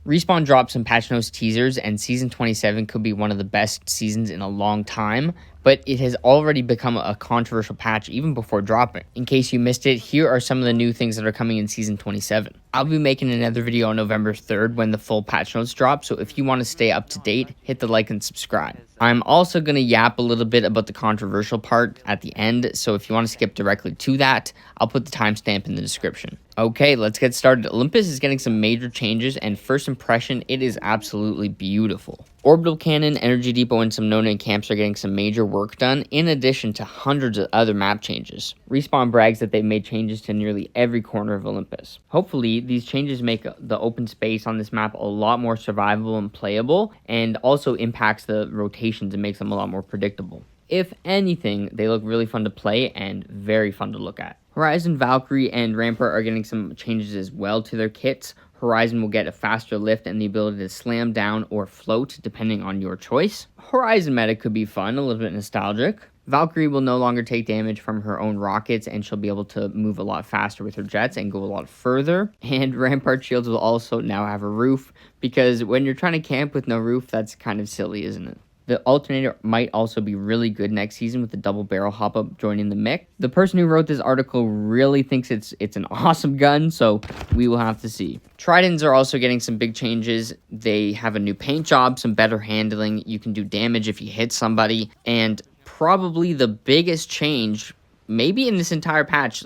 Respawn dropped some patch notes teasers, and Season 27 could be one of the best seasons in a long time, but it has already become a controversial patch even before dropping. In case you missed it, here are some of the new things that are coming in Season 27. I'll be making another video on November 3rd when the full patch notes drop, so if you want to stay up to date, hit the like and subscribe. I'm also going to yap a little bit about the controversial part at the end, so if you want to skip directly to that, I'll put the timestamp in the description. Okay, let's get started. Olympus is getting some major changes, and first impression, it is absolutely beautiful. Orbital Cannon, Energy Depot, and some no-name camps are getting some major work done, in addition to hundreds of other map changes. Respawn brags that they've made changes to nearly every corner of Olympus. Hopefully, these changes make the open space on this map a lot more survivable and playable, and also impacts the rotations and makes them a lot more predictable. If anything, they look really fun to play and very fun to look at. Horizon, Valkyrie, and Rampart are getting some changes as well to their kits. Horizon will get a faster lift and the ability to slam down or float depending on your choice. Horizon meta could be fun, a little bit nostalgic. Valkyrie will no longer take damage from her own rockets, and she'll be able to move a lot faster with her jets and go a lot further. And Rampart shields will also now have a roof, because when you're trying to camp with no roof, that's kind of silly, isn't it? The alternator might also be really good next season with the double barrel hop-up joining the mix. The person who wrote this article really thinks it's an awesome gun, so we will have to see. Tridents are also getting some big changes. They have a new paint job, some better handling. You can do damage if you hit somebody, and probably the biggest change, maybe in this entire patch,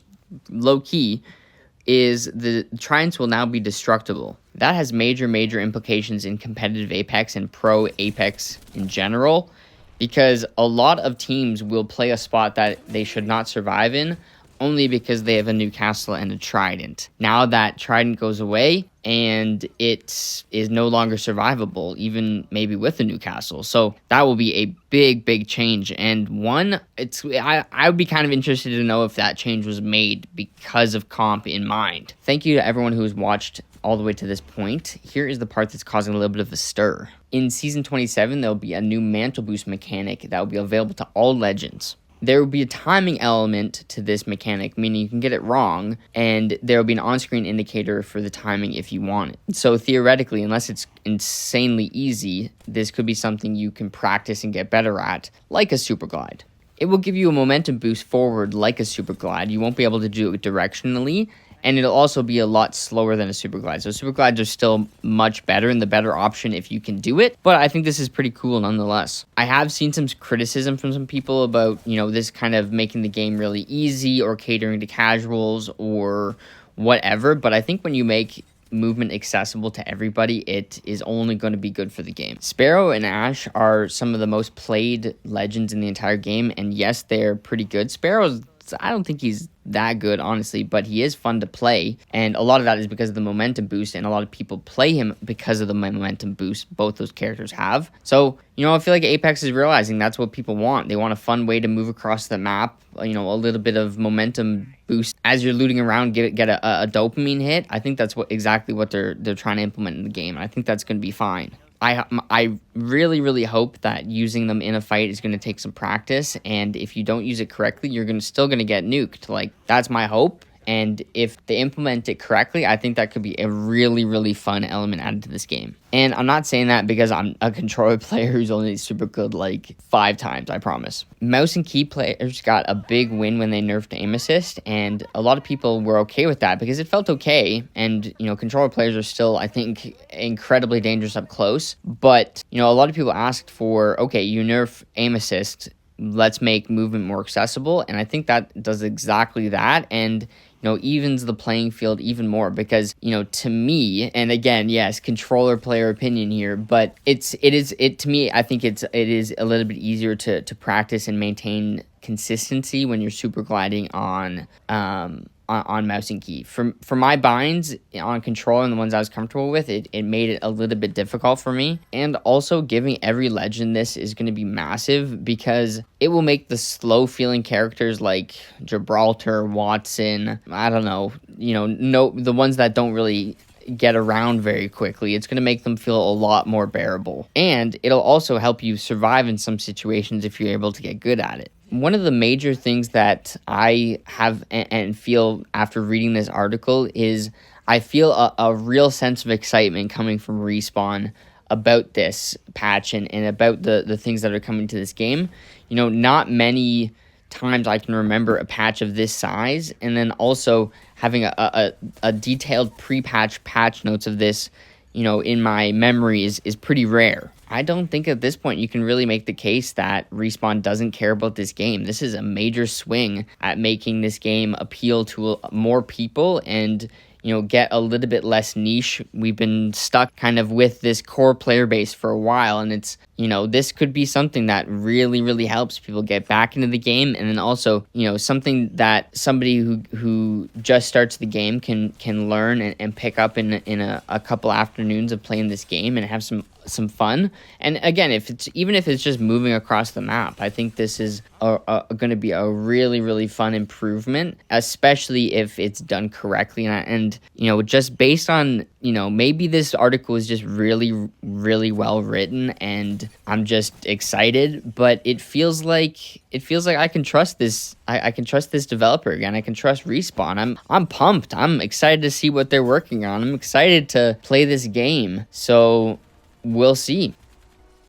low-key, is the Tridents will now be destructible. That has major implications in competitive Apex and pro Apex in general, because a lot of teams will play a spot that they should not survive in only because they have a new castle and a Trident. Now that Trident goes away, and it is no longer survivable, even maybe with a new castle. So that will be a big change. And one, I would be kind of interested to know if that change was made because of comp in mind. Thank you to everyone who has watched all the way to this point. Here is the part that's causing a little bit of a stir. In Season 27, there will be a new mantle boost mechanic that will be available to all legends. There will be a timing element to this mechanic, meaning you can get it wrong, and there will be an on-screen indicator for the timing if you want it. So theoretically, unless it's insanely easy, this could be something you can practice and get better at, like a super glide. It will give you a momentum boost forward like a super glide. You won't be able to do it directionally, and it'll also be a lot slower than a super glide. So super glides are still much better and the better option if you can do it, but I think this is pretty cool nonetheless. I have seen some criticism from some people about, this kind of making the game really easy or catering to casuals or whatever, but I think when you make movement accessible to everybody, it is only going to be good for the game. Sparrow and Ash are some of the most played legends in the entire game, and yes, they're pretty good. I don't think he's that good, honestly, but he is fun to play, and a lot of that is because of the momentum boost, and a lot of people play him because of the momentum boost both those characters have. So, I feel like Apex is realizing that's what people want. They want a fun way to move across the map, a little bit of momentum boost as you're looting around, get a dopamine hit. I think that's exactly what they're trying to implement in the game, and I think that's going to be fine. I really hope that using them in a fight is going to take some practice, and if you don't use it correctly, you're still going to get nuked. That's my hope. And if they implement it correctly, I think that could be a really fun element added to this game. And I'm not saying that because I'm a controller player who's only super good 5 times, I promise. Mouse and key players got a big win when they nerfed aim assist, and a lot of people were okay with that because it felt okay. And, controller players are still, I think, incredibly dangerous up close. But, a lot of people asked for, okay, you nerf aim assist, let's make movement more accessible, and I think that does exactly that, and evens the playing field even more, because to me, and again, yes, controller player opinion here, but to me, I think it is a little bit easier to practice and maintain consistency when you're super gliding on mouse and key. For my binds on controller and the ones I was comfortable with, it made it a little bit difficult for me. And also giving every legend this is going to be massive, because it will make the slow feeling characters like Gibraltar, Watson, I don't know, the ones that don't really get around very quickly, it's going to make them feel a lot more bearable. And it'll also help you survive in some situations if you're able to get good at it. One of the major things that I have and feel after reading this article is I feel a real sense of excitement coming from Respawn about this patch and about the things that are coming to this game. Not many times I can remember a patch of this size, and then also having a detailed patch notes of this, in my memory is pretty rare. I don't think at this point you can really make the case that Respawn doesn't care about this game. This is a major swing at making this game appeal to more people and get a little bit less niche. We've been stuck kind of with this core player base for a while, and it's, this could be something that really, really helps people get back into the game, and then also, something that somebody who just starts the game can learn and pick up in a couple afternoons of playing this game and have some fun. And again, if it's just moving across the map, I think this is going to be a really, really fun improvement, especially if it's done correctly. And just based on, maybe this article is just really, really well written and I'm just excited, but it feels like I can trust this. I can trust this developer again. I can trust Respawn. I'm pumped. I'm excited to see what they're working on. I'm excited to play this game. So we'll see.